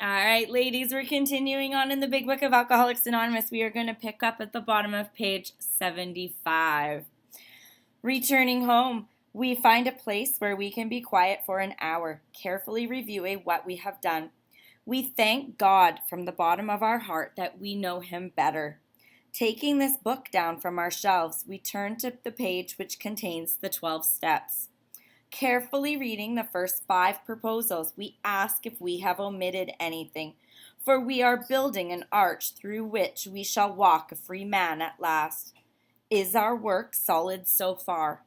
All right, ladies, we're continuing on in the Big Book of Alcoholics Anonymous. We are going to pick up at the bottom of page 75. Returning home, we find a place where we can be quiet for an hour, carefully reviewing what we have done. We thank God from the bottom of our heart that we know Him better. Taking this book down from our shelves, we turn to the page which contains the 12 steps. Carefully reading the first 5 proposals, we ask if we have omitted anything, for we are building an arch through which we shall walk a free man at last. Is our work solid so far?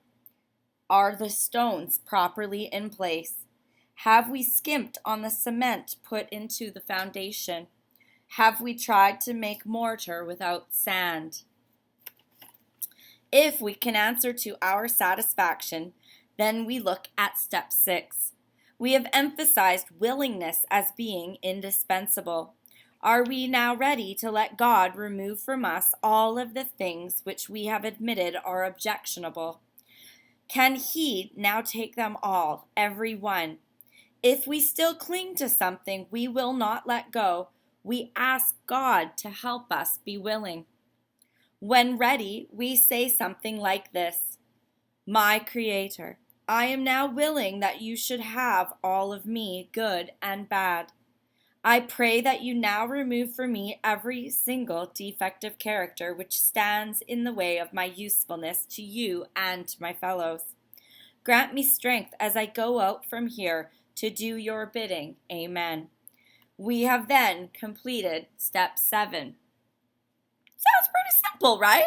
Are the stones properly in place? Have we skimped on the cement put into the foundation? Have we tried to make mortar without sand? If we can answer to our satisfaction, then we look at step 6. We have emphasized willingness as being indispensable. Are we now ready to let God remove from us all of the things which we have admitted are objectionable? Can He now take them all, every one? If we still cling to something we will not let go, we ask God to help us be willing. When ready, we say something like this: My Creator, I am now willing that you should have all of me, good and bad. I pray that you now remove from me every single defective character which stands in the way of my usefulness to you and to my fellows. Grant me strength as I go out from here to do your bidding. Amen. We have then completed step 7. Sounds pretty simple, right?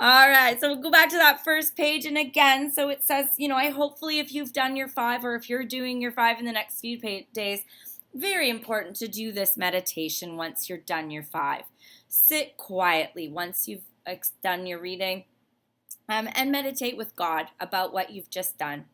All right, so we'll go back to that first page, and again, so it says, hopefully if you've done your 5 or if you're doing your 5 in the next few days, very important to do this meditation once you're done your 5. Sit quietly once you've done your reading and meditate with God about what you've just done.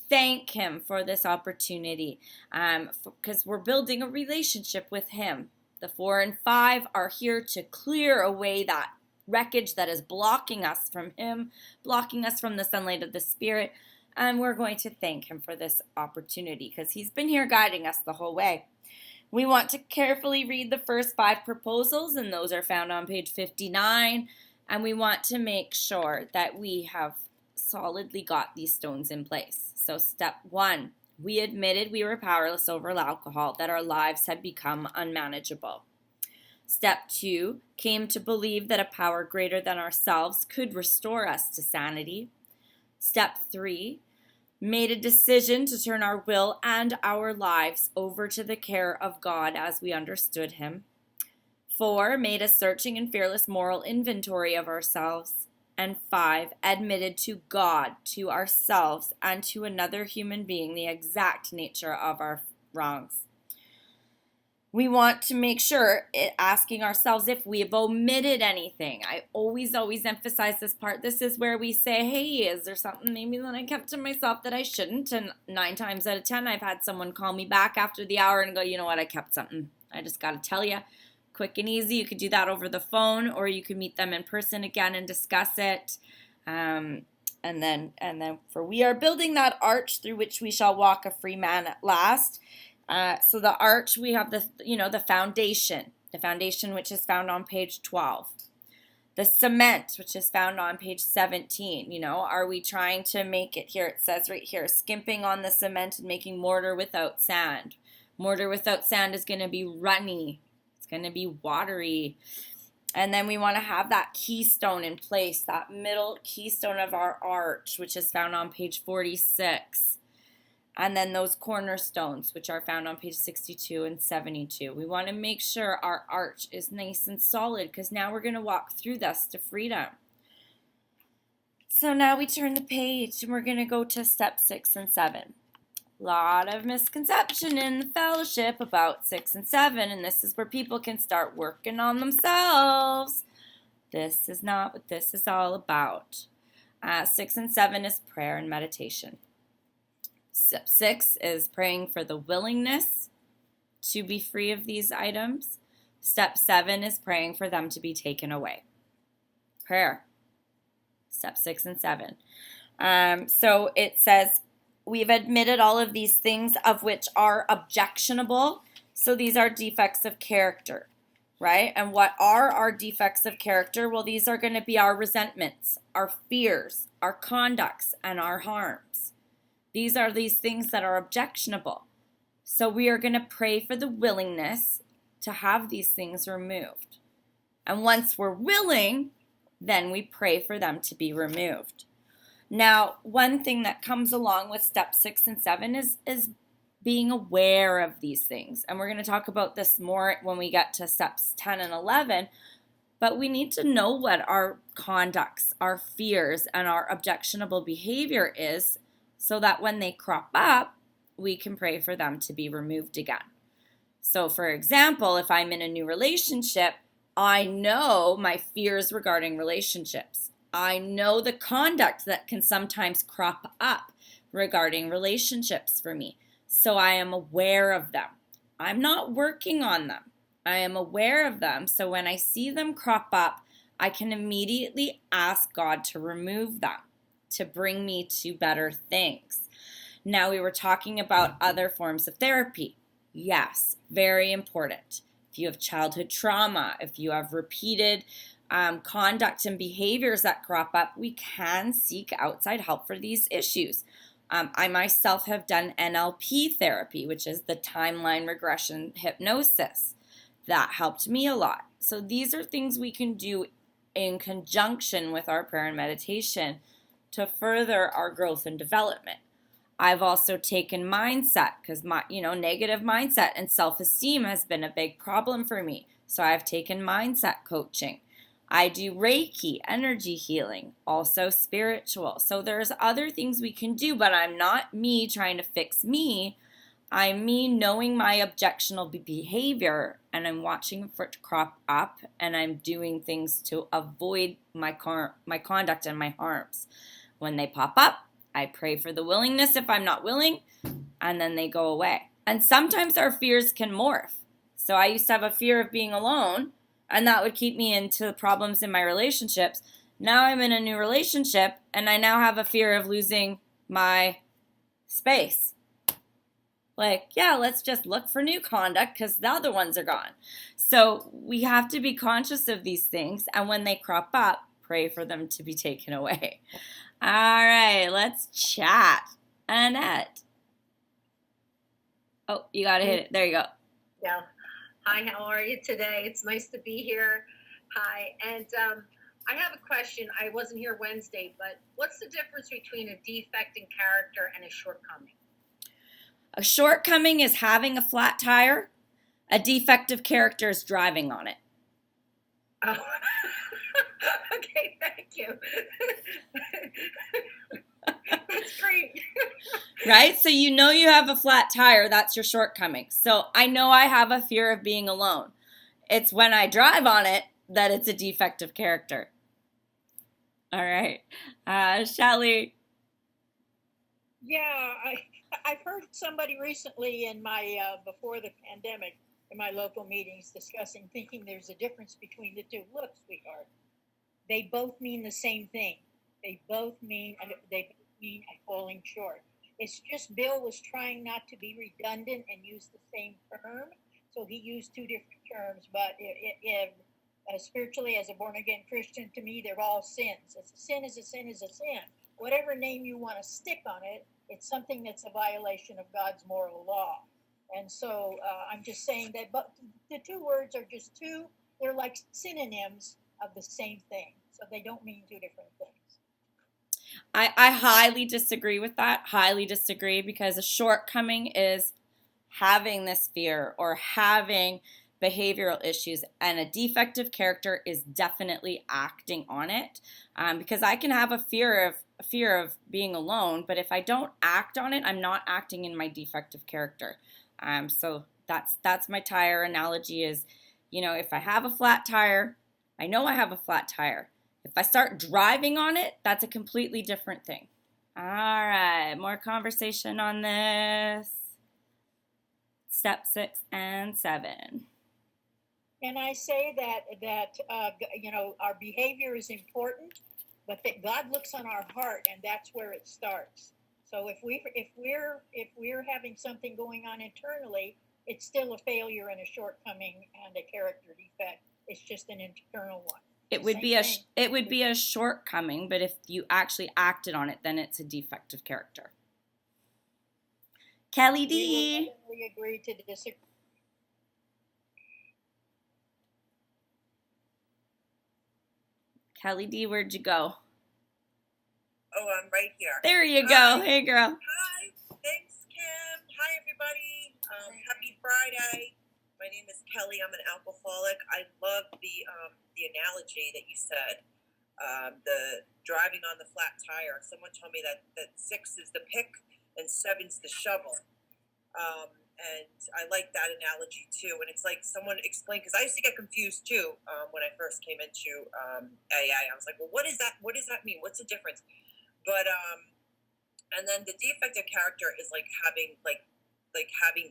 Thank Him for this opportunity because we're building a relationship with Him. The 4 and 5 are here to clear away that wreckage that is blocking us from Him, blocking us from the sunlight of the Spirit, and we're going to thank Him for this opportunity because He's been here guiding us the whole way. We want to carefully read the first 5 proposals, and those are found on page 59, and we want to make sure that we have solidly got these stones in place. So step 1, we admitted we were powerless over alcohol, that our lives had become unmanageable. Step 2, came to believe that a power greater than ourselves could restore us to sanity. Step 3, made a decision to turn our will and our lives over to the care of God as we understood Him. 4, made a searching and fearless moral inventory of ourselves. And 5, admitted to God, to ourselves, and to another human being the exact nature of our wrongs. We want to make sure, asking ourselves if we have omitted anything. I always emphasize this part. This is where we say, hey, is there something maybe that I kept to myself that I shouldn't? And 9 times out of 10, I've had someone call me back after the hour and go, you know what, I kept something. I just got to tell you. Quick and easy. You could do that over the phone, or you could meet them in person again and discuss it. And then for we are building that arch through which we shall walk a free man at last. So the arch, we have the foundation which is found on page 12. The cement, which is found on page 17. Are we trying to make it here? It says right here, skimping on the cement and making mortar without sand. Mortar without sand is going to be runny. It's going to be watery. And then we want to have that keystone in place, that middle keystone of our arch, which is found on page 46. And then those cornerstones, which are found on page 62 and 72. We want to make sure our arch is nice and solid because now we're going to walk through this to freedom. So now we turn the page and we're going to go to step 6 and 7. A lot of misconception in the fellowship about 6 and 7, and this is where people can start working on themselves. This is not what this is all about. 6 and 7 is prayer and meditation. Step 6 is praying for the willingness to be free of these items. Step 7 is praying for them to be taken away. Prayer. Step 6 and 7. So it says, we've admitted all of these things of which are objectionable. So these are defects of character, right? And what are our defects of character? Well, these are going to be our resentments, our fears, our conducts, and our harms. These are these things that are objectionable. So we are going to pray for the willingness to have these things removed. And once we're willing, then we pray for them to be removed. Now, one thing that comes along with step 6 and 7 is being aware of these things. And we're going to talk about this more when we get to steps 10 and 11. But we need to know what our conducts, our fears, and our objectionable behavior is so that when they crop up, we can pray for them to be removed again. So, for example, if I'm in a new relationship, I know my fears regarding relationships. I know the conduct that can sometimes crop up regarding relationships for me. So I am aware of them. I'm not working on them. I am aware of them. So when I see them crop up, I can immediately ask God to remove them, to bring me to better things. Now, we were talking about other forms of therapy. Yes, very important. If you have childhood trauma, if you have repeated conduct and behaviors that crop up, we can seek outside help for these issues. I myself have done NLP therapy, which is the timeline regression hypnosis. That helped me a lot. So these are things we can do in conjunction with our prayer and meditation to further our growth and development. I've also taken mindset because negative mindset and self-esteem has been a big problem for me. So I've taken mindset coaching. I do Reiki, energy healing, also spiritual. So there's other things we can do, but I'm not me trying to fix me. I'm me knowing my objectionable behavior, and I'm watching for it to crop up, and I'm doing things to avoid my conduct and my harms. When they pop up, I pray for the willingness if I'm not willing, and then they go away. And sometimes our fears can morph. So I used to have a fear of being alone, and that would keep me into problems in my relationships. Now I'm in a new relationship, and I now have a fear of losing my space. Like, yeah, let's just look for new conduct because the other ones are gone. So we have to be conscious of these things, and when they crop up, pray for them to be taken away. All right, let's chat. Annette. Oh, you got to hit it. There you go. Yeah. Hi, how are you today? It's nice to be here. Hi. And I have a question. I wasn't here Wednesday, but what's the difference between a defect in character and a shortcoming? A shortcoming is having a flat tire. A defective character is driving on it. Oh, okay, thank you. That's great. Right? So you know you have a flat tire, that's your shortcoming. So I know I have a fear of being alone. It's when I drive on it that it's a defective character. All right. Shelly. Yeah, I've heard somebody recently in my before the pandemic in my local meetings discussing thinking there's a difference between the two. Look, sweetheart, they both mean the same thing. They both mean falling short. It's just Bill was trying not to be redundant and use the same term, so he used two different terms. But spiritually, as a born again Christian, to me, they're all sins. A sin is a sin is a sin. Whatever name you want to stick on it, it's something that's a violation of God's moral law. And so I'm just saying that, but the two words are just two, they're like synonyms of the same thing. So they don't mean two different things. I highly disagree with that. Highly disagree, because a shortcoming is having this fear or having behavioral issues, and a defective character is definitely acting on it. Because I can have a fear of being alone, but if I don't act on it, I'm not acting in my defective character. So that's my tire analogy is, if I have a flat tire, I know I have a flat tire. If I start driving on it, that's a completely different thing. All right, more conversation on this. Step 6 and 7. And I say that our behavior is important, but that God looks on our heart, and that's where it starts. So if we're having something going on internally, it's still a failure and a shortcoming and a character defect. It's just an internal one. It would be a shortcoming, but if you actually acted on it, then it's a defective character. Kelly D. We agree to disagree. Kelly D, where'd you go? Oh, I'm right here. There you go. Hey, girl. Hi. Thanks, Kim. Hi, everybody. Happy Friday. My name is Kelly. I'm an alcoholic. I love the analogy that you said. The driving on the flat tire. Someone told me that 6 is the pick and 7's the shovel. And I like that analogy too. And it's like someone explained, because I used to get confused too when I first came into AA. I was like, well, what is that? What does that mean? What's the difference? But and then the defective character is like having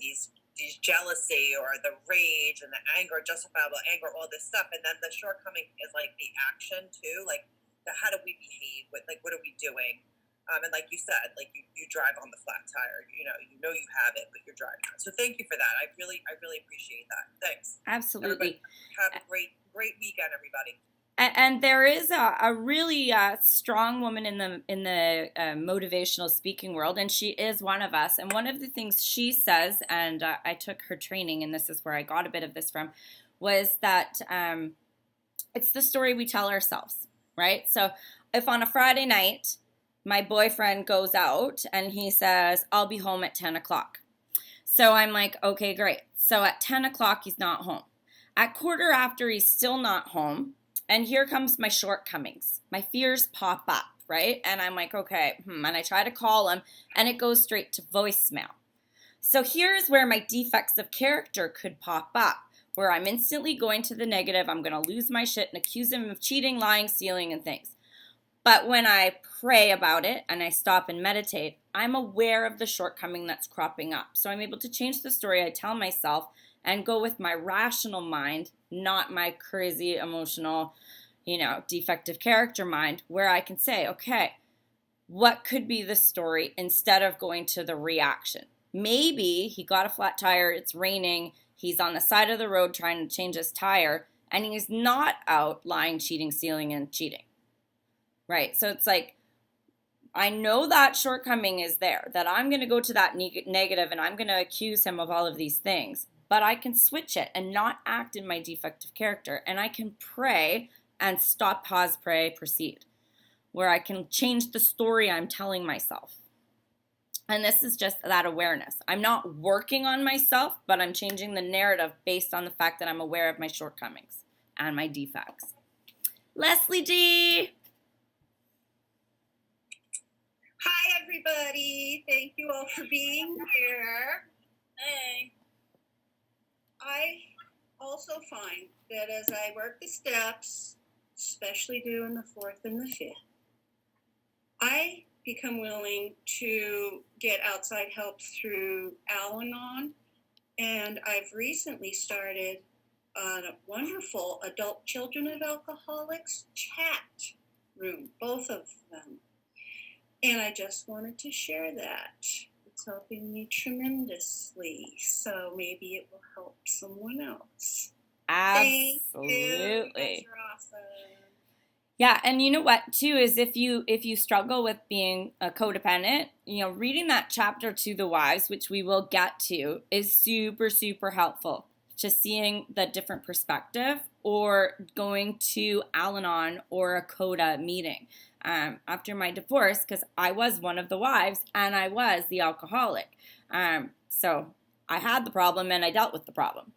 these jealousy or the rage and the anger, justifiable anger, all this stuff. And then the shortcoming is like the action too, like how do we behave? What are we doing? And like you said, like you drive on the flat tire, you know you have it, but you're driving on. So thank you for that. I really appreciate that. Thanks. Absolutely. Everybody have a great weekend, everybody. And there is a really strong woman in the motivational speaking world, and she is one of us. And one of the things she says, and I took her training, and this is where I got a bit of this from, was that it's the story we tell ourselves, right? So if on a Friday night my boyfriend goes out and he says, I'll be home at 10 o'clock. So I'm like, okay, great. So at 10 o'clock, he's not home. At quarter after, he's still not home. And here comes my shortcomings. My fears pop up, right? And I'm like, okay, and I try to call him, and it goes straight to voicemail. So here's where my defects of character could pop up, where I'm instantly going to the negative. I'm going to lose my shit and accuse him of cheating, lying, stealing, and things. But when I pray about it and I stop and meditate, I'm aware of the shortcoming that's cropping up. So I'm able to change the story I tell myself and go with my rational mind, not my crazy, emotional, defective character mind, where I can say, okay, what could be the story instead of going to the reaction? Maybe he got a flat tire, it's raining, he's on the side of the road trying to change his tire, and he's not out lying, cheating, stealing, and cheating. Right? So it's like, I know that shortcoming is there, that I'm going to go to that negative and I'm going to accuse him of all of these things. But I can switch it and not act in my defective character. And I can pray and stop, pause, pray, proceed. Where I can change the story I'm telling myself. And this is just that awareness. I'm not working on myself, but I'm changing the narrative based on the fact that I'm aware of my shortcomings and my defects. Leslie G. Hi, everybody. Thank you all for being here. Hey. I also find that as I work the steps, especially doing the 4th and the 5th, I become willing to get outside help through Al-Anon. And I've recently started a wonderful adult children of alcoholics chat room, both of them. And I just wanted to share that. It's helping me tremendously. So maybe it will help someone else. Absolutely. Thank you. You're awesome. Yeah, and you know what too is if you struggle with being a codependent, reading that chapter to the wives, which we will get to, is super, super helpful. Just seeing the different perspective, or going to Al-Anon or a CODA meeting. After my divorce, because I was one of the wives and I was the alcoholic. So I had the problem and I dealt with the problem.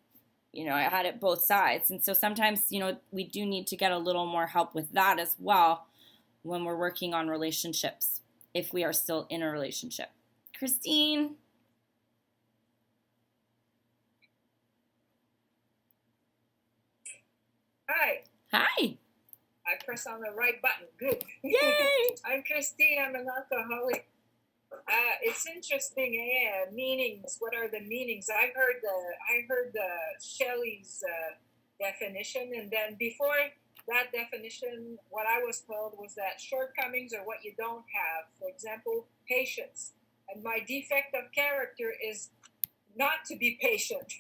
I had it both sides. And so sometimes, we do need to get a little more help with that as well when we're working on relationships, if we are still in a relationship. Christine. Hi. Hi. I press on the right button. Good. Yay! I'm Christine. I'm an alcoholic. It's interesting. Yeah, meanings. What are the meanings? I heard Shelley's definition, and then before that definition, what I was told was that shortcomings are what you don't have. For example, patience. And my defect of character is not to be patient.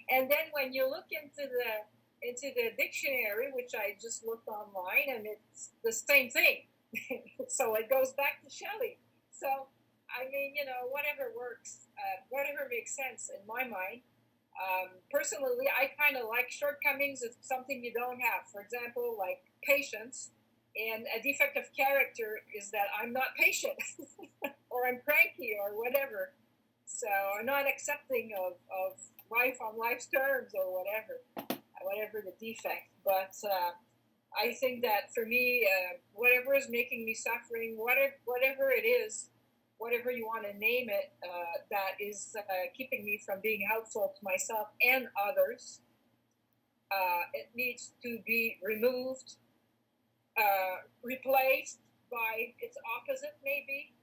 And then when you look into the dictionary, which I just looked online, and it's the same thing. So it goes back to Shelley. So I mean, whatever works, whatever makes sense in my mind. Personally, I kind of like shortcomings of something you don't have. For example, like patience. And a defect of character is that I'm not patient or I'm cranky or whatever. So I'm not accepting of life on life's terms or whatever the defect. But I think that for me, whatever is making me suffering, whatever it is, whatever you want to name it, that is keeping me from being helpful to myself and others, it needs to be removed, replaced by its opposite, maybe.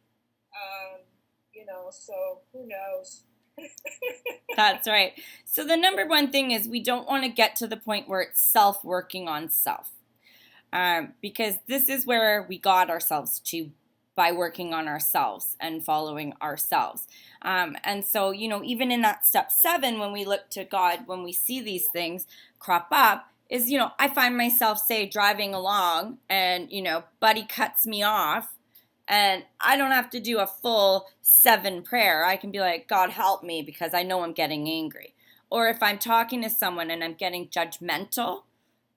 So who knows? That's right. So the number one thing is we don't want to get to the point where it's self working on self. Because this is where we got ourselves to by working on ourselves and following ourselves. And so, even in that step 7, when we look to God, when we see these things crop up, is, I find myself, say, driving along and, Buddy cuts me off. And I don't have to do a full 7 prayer. I can be like, God help me, because I know I'm getting angry. Or if I'm talking to someone and I'm getting judgmental,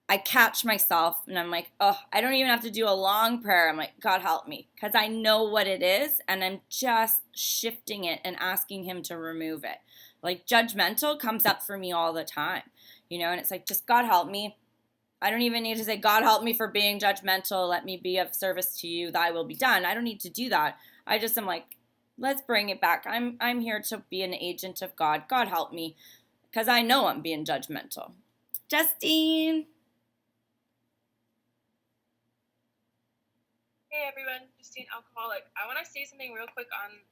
I catch myself and I'm like, oh, I don't even have to do a long prayer. I'm like, God help me, because I know what it is and I'm just shifting it and asking him to remove it. Like judgmental comes up for me all the time, and it's like, just God help me. I don't even need to say, God help me for being judgmental. Let me be of service to you. Thy will be done. I don't need to do that. I just am like, let's bring it back. I'm here to be an agent of God. God help me, because I know I'm being judgmental. Justine. Hey everyone, Justine Alcoholic. I want to say something real quick on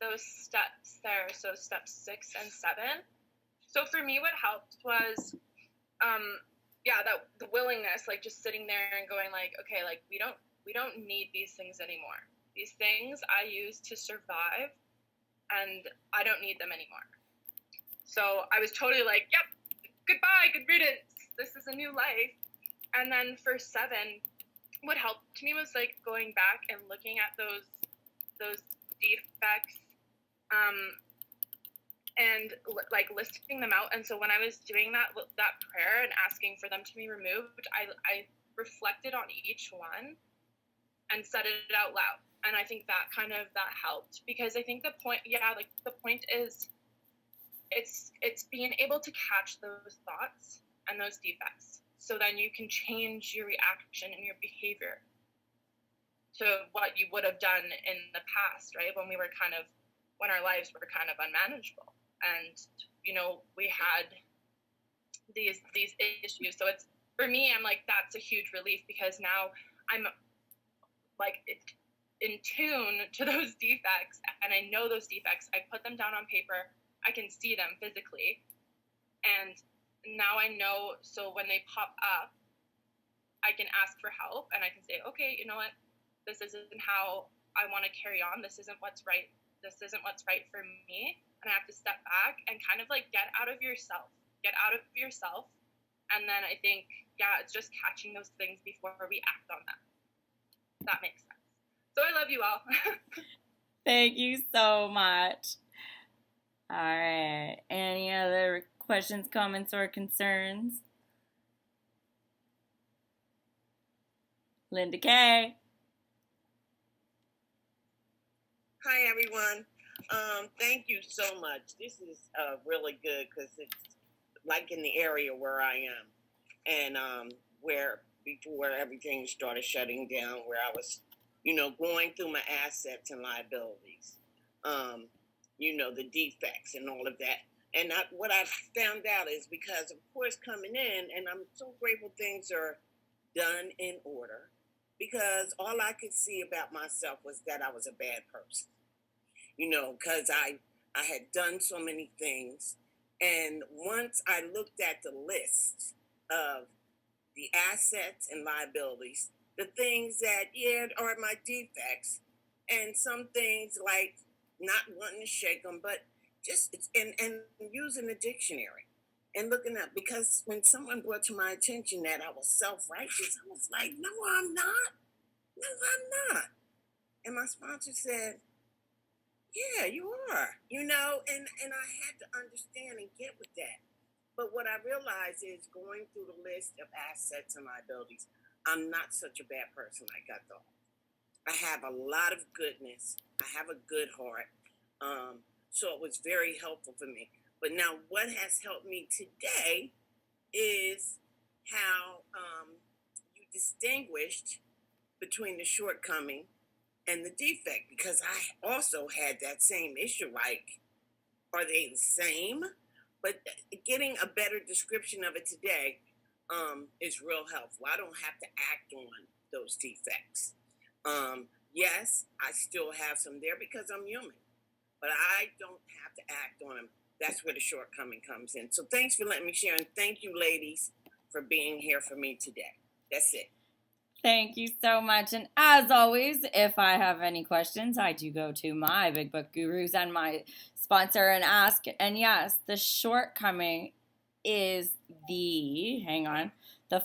those steps there. So steps 6 and 7. So for me, what helped was, that the willingness, like just sitting there and going like, okay, like we don't need these things anymore. These things I use to survive, and I don't need them anymore. So I was totally like, yep, goodbye, good riddance. This is a new life. And then for 7. What helped me was like going back and looking at those defects, and like listing them out. And so when I was doing that prayer and asking for them to be removed, I reflected on each one and said it out loud. And I think that helped, because I think the point is it's being able to catch those thoughts and those defects. So then you can change your reaction and your behavior to what you would have done in the past, right? When our lives were kind of unmanageable, and we had these issues. So it's, for me, I'm like, that's a huge relief, because now I'm like in tune to those defects, and I know those defects. I put them down on paper. I can see them physically, and now I know, so when they pop up, I can ask for help, and I can say, okay, you know what, this isn't how I want to carry on. This isn't what's right. This isn't what's right for me. And I have to step back and kind of like get out of yourself. And then I think, it's just catching those things before we act on them. That makes sense. So I love you all. Thank you so much. All right. Any other questions, comments, or concerns? Linda Kay. Hi, everyone. Thank you so much. This is really good, because it's like in the area where I am, and where before everything started shutting down, where I was, going through my assets and liabilities, the defects and all of that. And what I found out is, because, of course, coming in, and I'm so grateful things are done in order, because all I could see about myself was that I was a bad person, because I had done so many things. And once I looked at the list of the assets and liabilities, the things that, are my defects, and some things like not wanting to shake them, but just and using the dictionary and looking up, because when someone brought to my attention that I was self-righteous, I was like, no, I'm not. No, I'm not. And my sponsor said, yeah, you are, and I had to understand and get with that. But what I realized is, going through the list of assets and liabilities, I'm not such a bad person like I thought. I have a lot of goodness. I have a good heart. So it was very helpful for me. But now, what has helped me today is how you distinguished between the shortcoming and the defect, because I also had that same issue. Like, are they the same? But getting a better description of it today is real helpful. I don't have to act on those defects. Yes, I still have some there because I'm human, but I don't have to act on them. That's where the shortcoming comes in. So thanks for letting me share, and thank you, ladies, for being here for me today. That's it. Thank you so much. And as always, if I have any questions, I do go to my Big Book Gurus and my sponsor and ask. And yes, the shortcoming is the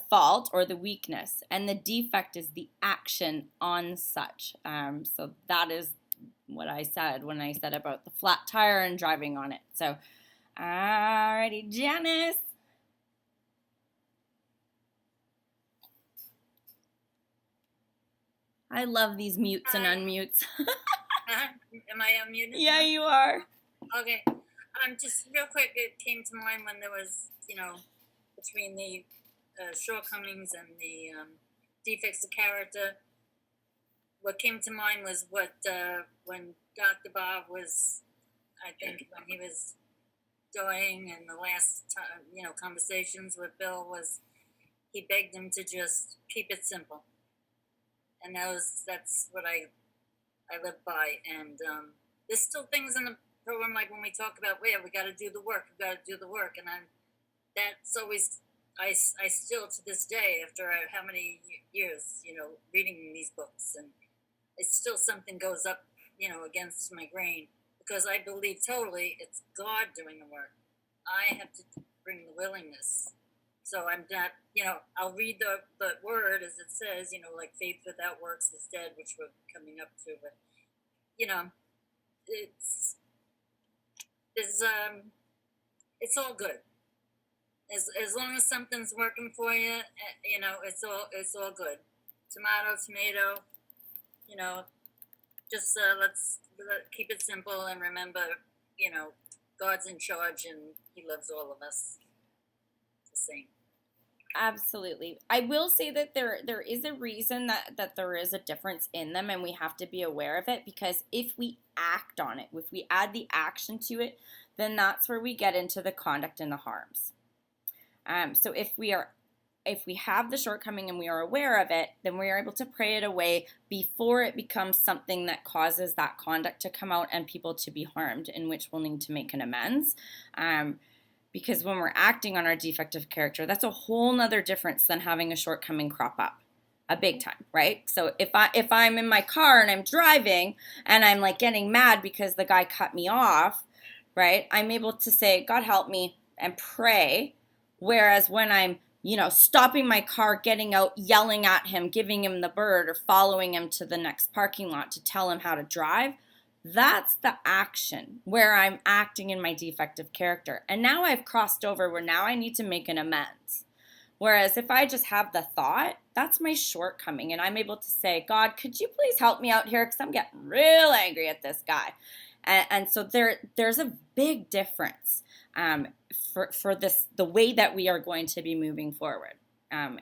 fault or the weakness. And the defect is the action on such. So that is what I said when I said about the flat tire and driving on it. So, alrighty, Janice. I love these mutes and unmutes. Am I unmuted? Yeah, you are. Okay. Just real quick, it came to mind when there was, between the shortcomings and the defects of character. What came to mind was when Dr. Bob was, I think, when he was doing, and the last time, conversations with Bill, was he begged him to just keep it simple. And that's what I live by. And there's still things in the program, like when we talk about, we got to do the work, and that's always, I still to this day, after how many years, reading these books, and it's still something goes up, against my grain, because I believe totally it's God doing the work. I have to bring the willingness. So I'm not, I'll read the word as it says, like faith without works is dead, which we're coming up to. But, it's all good. As long as something's working for you, it's all good. Tomato, just let's keep it simple and remember, God's in charge and He loves all of us the same. Absolutely. I will say that there is a reason that there is a difference in them, and we have to be aware of it, because if we act on it, if we add the action to it, then that's where we get into the conduct and the harms. So if we have the shortcoming and we are aware of it, then we are able to pray it away before it becomes something that causes that conduct to come out and people to be harmed, in which we'll need to make an amends. Because when we're acting on our defective character, that's a whole nother difference than having a shortcoming crop up, a big time, right? So if I'm in my car and I'm driving and I'm like getting mad because the guy cut me off, right? I'm able to say, God help me, and pray. Whereas when I'm, stopping my car, getting out, yelling at him, giving him the bird, or following him to the next parking lot to tell him how to drive, that's the action where I'm acting in my defective character. And now I've crossed over where now I need to make an amends. Whereas if I just have the thought, that's my shortcoming. And I'm able to say, God, could you please help me out here? Because I'm getting real angry at this guy. And so there's a big difference for this, the way that we are going to be moving forward. And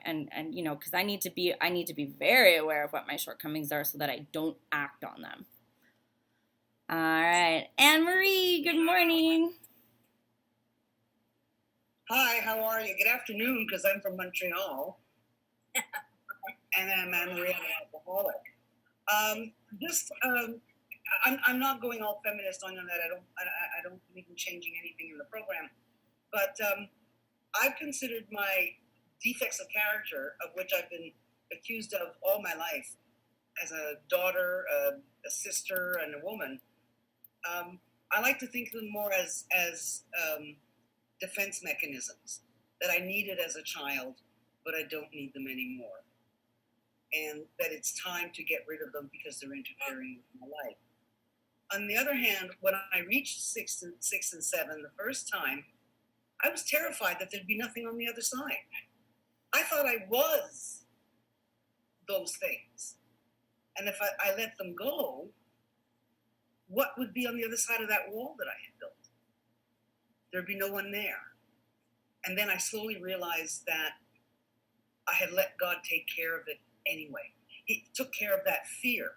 because I need to be very aware of what my shortcomings are so that I don't act on them. All right, Anne-Marie, good morning. Hi, how are you? Good afternoon, because I'm from Montreal. And I'm Anne-Marie, I'm an alcoholic. I'm not going all feminist on that. I don't believe in changing anything in the program. But I've considered my defects of character, of which I've been accused of all my life, as a daughter, a sister, and a woman. I like to think of them more as defense mechanisms that I needed as a child, but I don't need them anymore. And that it's time to get rid of them because they're interfering with my life. On the other hand, when I reached 6 and 7 the first time, I was terrified that there'd be nothing on the other side. I thought I was those things. And if I let them go, what would be on the other side of that wall that I had built? There'd be no one there. And then I slowly realized that I had let God take care of it anyway. He took care of that fear.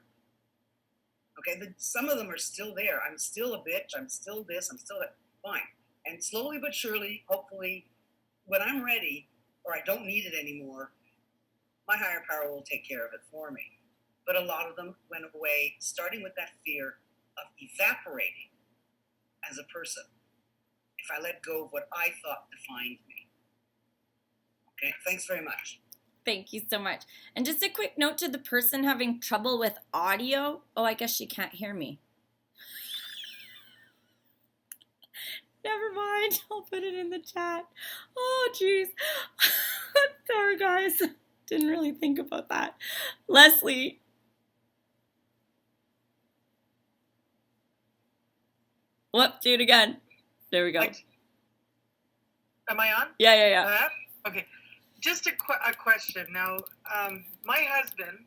Okay, some of them are still there. I'm still a bitch. I'm still this. I'm still that. Fine. And slowly but surely, hopefully, when I'm ready or I don't need it anymore, my higher power will take care of it for me. But a lot of them went away, starting with that fear of evaporating as a person if I let go of what I thought defined me. Okay, thanks very much. Thank you so much. And just a quick note to the person having trouble with audio. Oh, I guess she can't hear me. Never mind. I'll put it in the chat. Oh, jeez. Sorry, guys. Didn't really think about that. Leslie. Whoop, do it again. There we go. Am I on? Yeah. Okay. Just a question. Now, my husband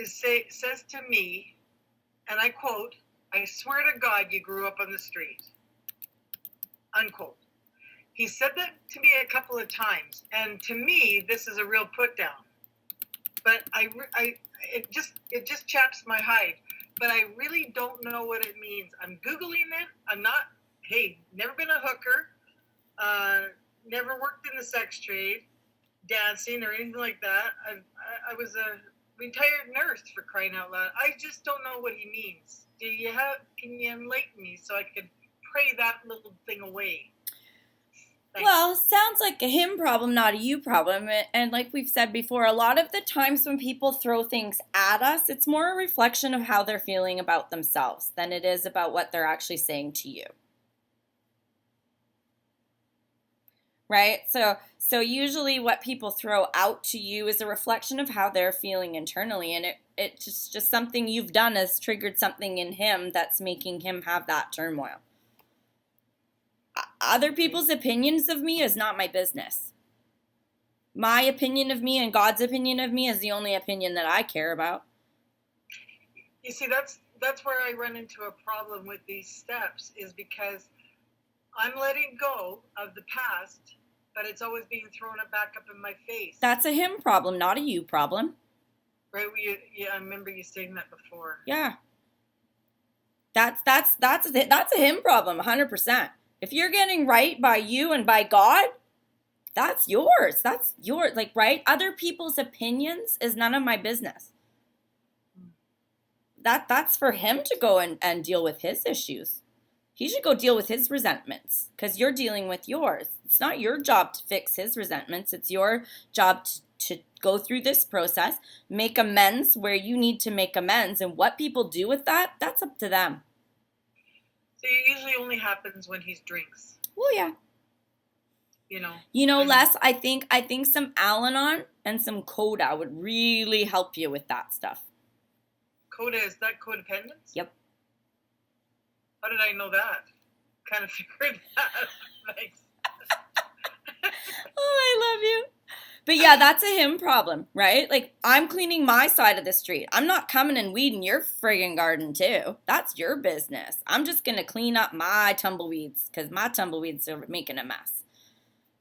says to me, and I quote, "I swear to God you grew up on the street." Unquote. He said that to me a couple of times, and to me, this is a real put down. But it just chaps my hide. But I really don't know what it means. I'm Googling it. I'm not, never been a hooker, never worked in the sex trade, dancing or anything like that. I was a retired nurse, for crying out loud. I just don't know what he means. Can you enlighten me so I could pray that little thing away? Thanks. Well, sounds like a him problem, not a you problem. And like we've said before, a lot of the times when people throw things at us, it's more a reflection of how they're feeling about themselves than it is about what they're actually saying to you. Right? So usually what people throw out to you is a reflection of how they're feeling internally. And it's just something you've done has triggered something in him that's making him have that turmoil. Other people's opinions of me is not my business. My opinion of me and God's opinion of me is the only opinion that I care about. You see, that's where I run into a problem with these steps, is because I'm letting go of the past, but it's always being thrown back up in my face. That's a him problem, not a you problem. Right? Yeah, I remember you saying that before. Yeah. That's a him problem, 100%. If you're getting right by you and by God, that's yours. That's yours. Like, right? Other people's opinions is none of my business. That's for him to go and deal with his issues. He should go deal with his resentments because you're dealing with yours. It's not your job to fix his resentments. It's your job to go through this process, make amends where you need to make amends. And what people do with that, that's up to them. So it usually only happens when he drinks. Well, yeah. Les, I think some Al-Anon and some Coda would really help you with that stuff. Coda, is that codependence? Yep. How did I know that? Kind of figured that. Thanks. Oh, I love you. But yeah, that's a him problem, right? Like, I'm cleaning my side of the street. I'm not coming and weeding your friggin' garden too. That's your business. I'm just going to clean up my tumbleweeds because my tumbleweeds are making a mess.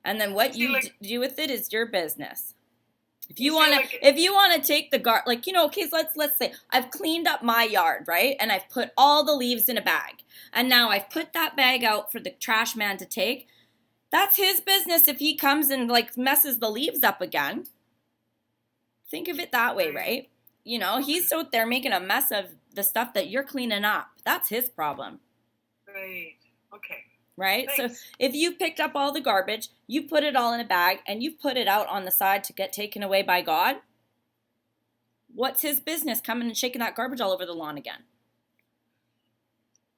And then what you do with it is your business. If you want to take the okay, so let's say I've cleaned up my yard, right? And I've put all the leaves in a bag. And now I've put that bag out for the trash man to take. That's his business if he comes and messes the leaves up again. Think of it that way, right? He's out there making a mess of the stuff that you're cleaning up. That's his problem. Right. Okay. Right? Thanks. So if you've picked up all the garbage, you put it all in a bag, and you've put it out on the side to get taken away by God, what's his business coming and shaking that garbage all over the lawn again?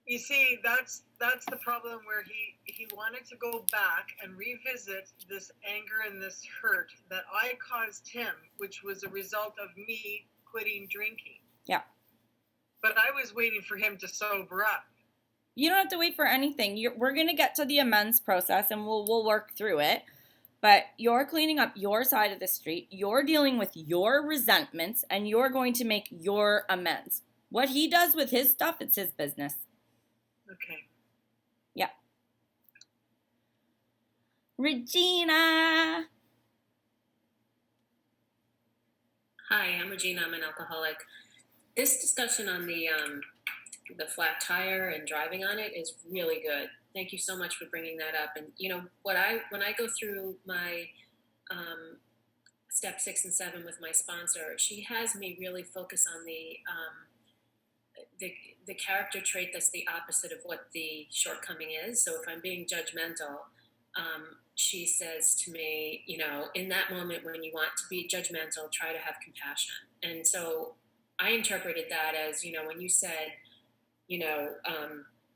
You see, that's the problem where he wanted to go back and revisit this anger and this hurt that I caused him, which was a result of me quitting drinking. Yeah. But I was waiting for him to sober up. You don't have to wait for anything. We're going to get to the amends process and we'll work through it. But you're cleaning up your side of the street. You're dealing with your resentments and you're going to make your amends. What he does with his stuff, it's his business. Okay. Yeah. Regina. Hi, I'm Regina. I'm an alcoholic. This discussion on the flat tire and driving on it is really good. Thank you so much for bringing that up. And you know when I go through my step 6 and 7 with my sponsor, she has me really focus on the character trait that's the opposite of what the shortcoming is. So if I'm being judgmental, she says to me, you know, in that moment when you want to be judgmental, try to have compassion. And so I interpreted that as, you know, when you said, you know,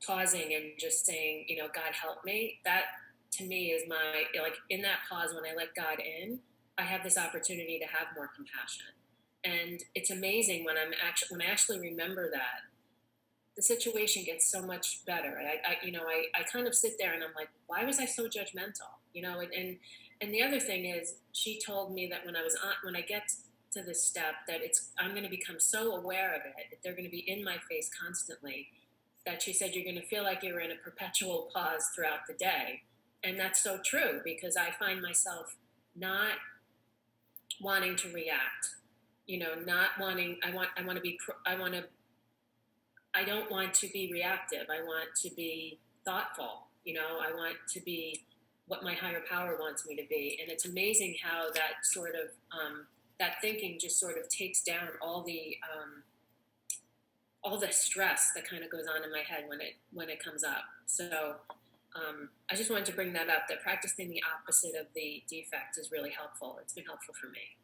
pausing and just saying, you know, God help me, that to me is my, like in that pause when I let God in, I have this opportunity to have more compassion. And it's amazing when I actually remember that, the situation gets so much better. I kind of sit there and I'm like, why was I so judgmental? You know, and the other thing is, she told me that when I get to this step, that I'm going to become so aware of it, that they're going to be in my face constantly, that she said you're going to feel like you're in a perpetual pause throughout the day. And that's so true, because I find myself not wanting to react, you know, not wanting, I don't want to be reactive. I want to be thoughtful. You know, I want to be what my higher power wants me to be. And it's amazing how that sort of, that thinking just sort of takes down all the stress that kind of goes on in my head when it comes up. So I just wanted to bring that up, that practicing the opposite of the defect is really helpful. It's been helpful for me.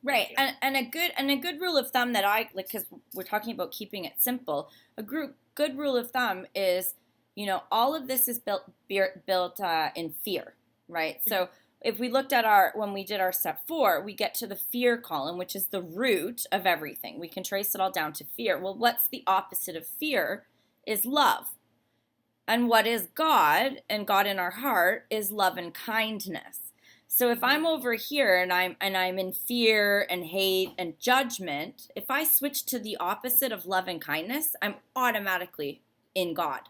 Right, and a good rule of thumb that I like, because we're talking about keeping it simple. Good rule of thumb is, you know, all of this is built in fear, right? Mm-hmm. So if we looked at when we did our step 4, we get to the fear column, which is the root of everything. We can trace it all down to fear. Well, what's the opposite of fear? Is love. And what is God, and God in our heart, is love and kindness. So if I'm over here and I'm in fear and hate and judgment, if I switch to the opposite of love and kindness, I'm automatically in God.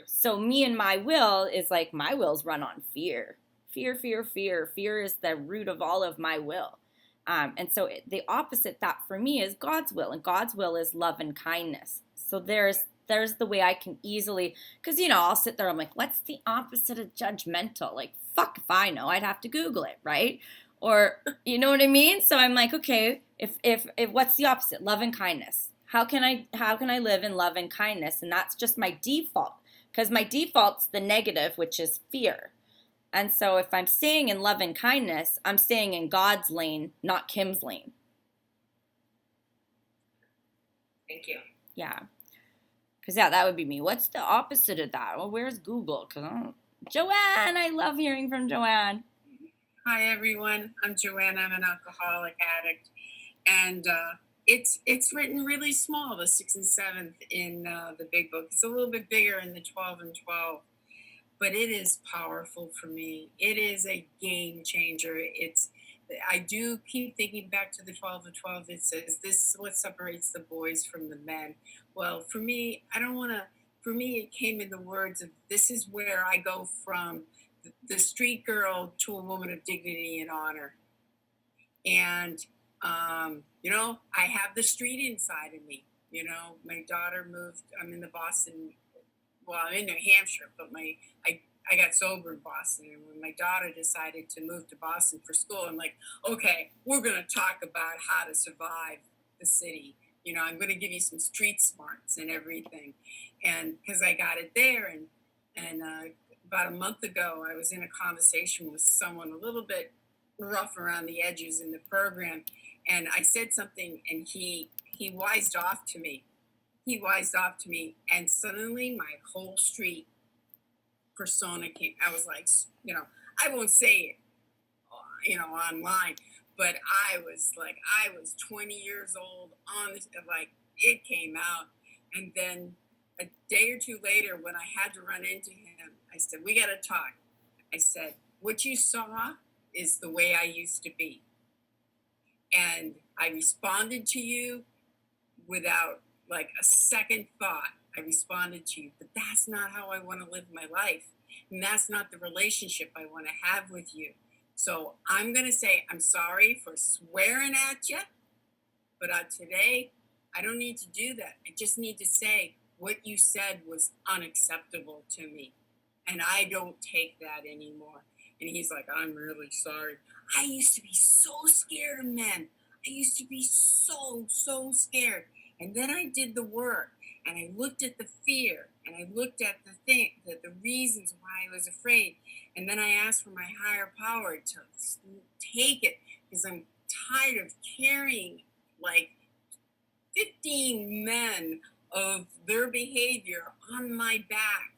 So me and my will is like, my will's run on fear. Fear, fear, fear. Fear is the root of all of my will. And so the opposite, that for me, is God's will. And God's will is love and kindness. So there's the way I can easily, because, you know, I'll sit there, I'm like, what's the opposite of judgmental? Like, fuck if I know, I'd have to Google it, right? Or, you know what I mean? So I'm like, okay, if what's the opposite? Love and kindness. How can I live in love and kindness? And that's just my default, because my default's the negative, which is fear. And so if I'm staying in love and kindness, I'm staying in God's lane, not Kim's lane. Thank you. Yeah. Because, yeah, that would be me. What's the opposite of that? Well, where's Google? Joanne, I love hearing from Joanne. Hi, everyone. I'm Joanne. I'm an alcoholic addict. And it's written really small, the 6th and 7th in the big book. It's a little bit bigger in the 12 and 12. But it is powerful for me. It is a game changer. I do keep thinking back to the 12 and 12. It says, this is what separates the boys from the men. Well, for me, for me, it came in the words of, this is where I go from the street girl to a woman of dignity and honor. And, you know, I have the street inside of me. You know, my daughter moved, I'm in I'm in New Hampshire, but I got sober in Boston. And when my daughter decided to move to Boston for school, I'm like, okay, we're going to talk about how to survive the city. You know, I'm going to give you some street smarts and everything. And because I got it there. And about a month ago, I was in a conversation with someone a little bit rough around the edges in the program. And I said something, and he wised off to me. he wised off to me, and suddenly my whole street persona came. I was like, you know, I won't say it, you know, online, but I was 20 years old on this, like it came out. And then a day or two later, when I had to run into him, I said, we got to talk. I said, what you saw is the way I used to be. And I responded to you without like a second thought. I responded to you, but that's not how I want to live my life. And that's not the relationship I want to have with you. So I'm going to say, I'm sorry for swearing at you, but today I don't need to do that. I just need to say what you said was unacceptable to me. And I don't take that anymore. And he's like, I'm really sorry. I used to be so scared of men. I used to be so scared. And then I did the work, and I looked at the fear, and I looked at the reasons why I was afraid. And then I asked for my higher power to take it, because I'm tired of carrying like 15 men of their behavior on my back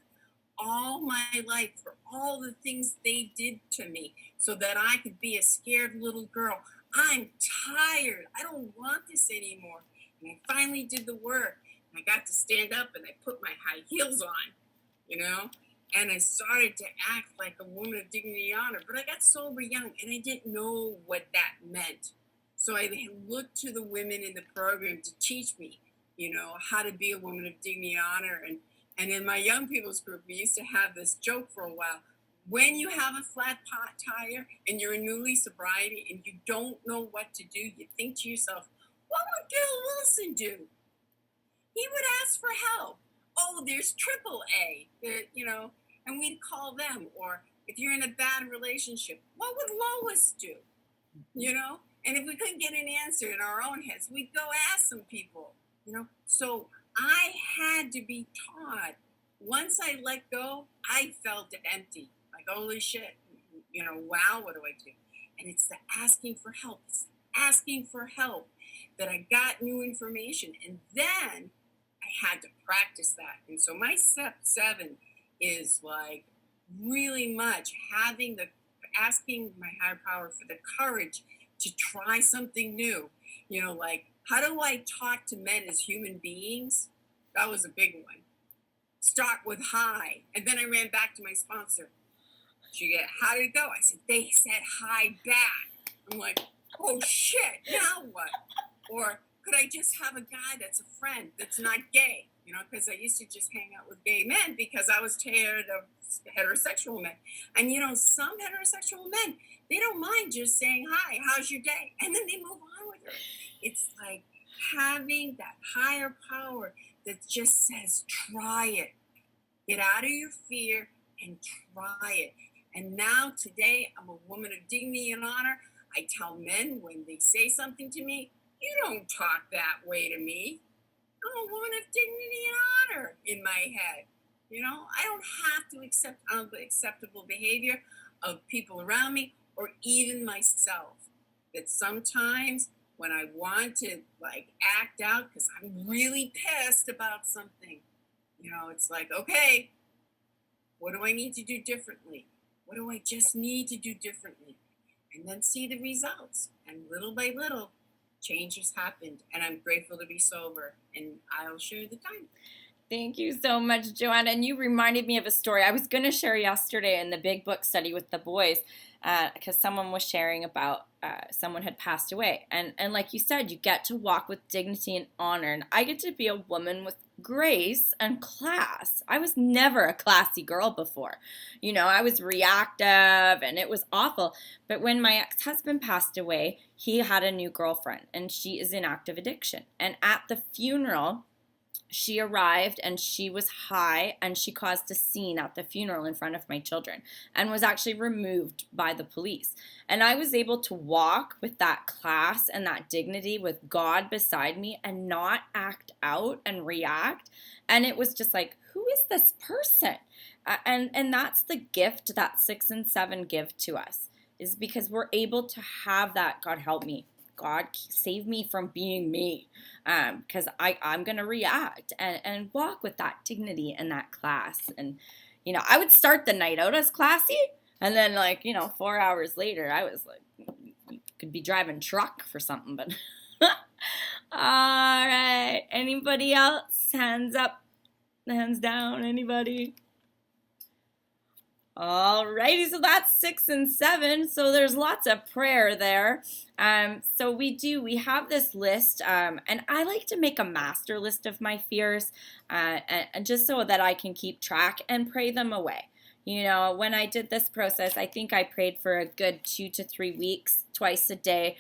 all my life for all the things they did to me so that I could be a scared little girl. I'm tired. I don't want this anymore. And I finally did the work. And I got to stand up and I put my high heels on, you know, and I started to act like a woman of dignity and honor. But I got sober young and I didn't know what that meant. So I looked to the women in the program to teach me, you know, how to be a woman of dignity and honor. And in my young people's group, we used to have this joke for a while. When you have a flat pot tire and you're in newly sobriety and you don't know what to do, you think to yourself, what would Bill Wilson do? He would ask for help. Oh, there's AAA, you know, and we'd call them. Or if you're in a bad relationship, what would Lois do? You know? And if we couldn't get an answer in our own heads, we'd go ask some people, you know? So I had to be taught. Once I let go, I felt empty. Like, holy shit, you know, wow, what do I do? And it's the asking for help. It's asking for help that I got new information. And then I had to practice that. And so my step 7 is like really much asking my higher power for the courage to try something new. You know, like, how do I talk to men as human beings? That was a big one. Start with hi. And then I ran back to my sponsor. How did it go? I said, they said hi back. I'm like, oh shit, now what? Or could I just have a guy that's a friend that's not gay? You know, because I used to just hang out with gay men because I was tired of heterosexual men. And you know, some heterosexual men, they don't mind just saying, hi, how's your day? And then they move on with it. It's like having that higher power that just says, try it. Get out of your fear and try it. And now today, I'm a woman of dignity and honor. I tell men when they say something to me, you don't talk that way to me. I'm a woman of dignity and honor in my head. You know, I don't have to accept unacceptable behavior of people around me or even myself. That sometimes when I want to like act out because I'm really pissed about something, you know, it's like, okay, what do I need to do differently? What do I just need to do differently? And then see the results. And little by little, change has happened. And I'm grateful to be sober. And I'll share the time. Thank you so much, Joanna. And you reminded me of a story I was going to share yesterday in the big book study with the boys because someone was sharing about someone had passed away. And like you said, you get to walk with dignity and honor. And I get to be a woman with grace and class. I was never a classy girl before. You know, I was reactive and it was awful. But when my ex-husband passed away, he had a new girlfriend and she is in active addiction. And at the funeral, she arrived and she was high and she caused a scene at the funeral in front of my children and was actually removed by the police. And I was able to walk with that class and that dignity with God beside me and not act out and react. And it was just like, who is this person? And that's the gift that 6 and 7 give to us, is because we're able to have that, God help me, God, save me from being me, because I'm going to react and walk with that dignity in that class. And, you know, I would start the night out as classy, and then, like, you know, 4 hours later, I was like, could be driving truck for something, but all right. Anybody else? Hands up, hands down, anybody? Alrighty, so that's 6 and 7. So there's lots of prayer there. So we have this list, and I like to make a master list of my fears, and just so that I can keep track and pray them away. You know, when I did this process, I think I prayed for a good 2 to 3 weeks, twice a day,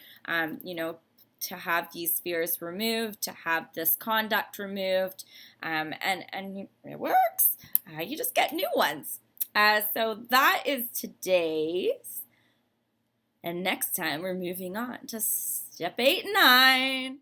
you know, to have these fears removed, to have this conduct removed, and it works. You just get new ones. So that is today's. And next time we're moving on to step 8 and 9.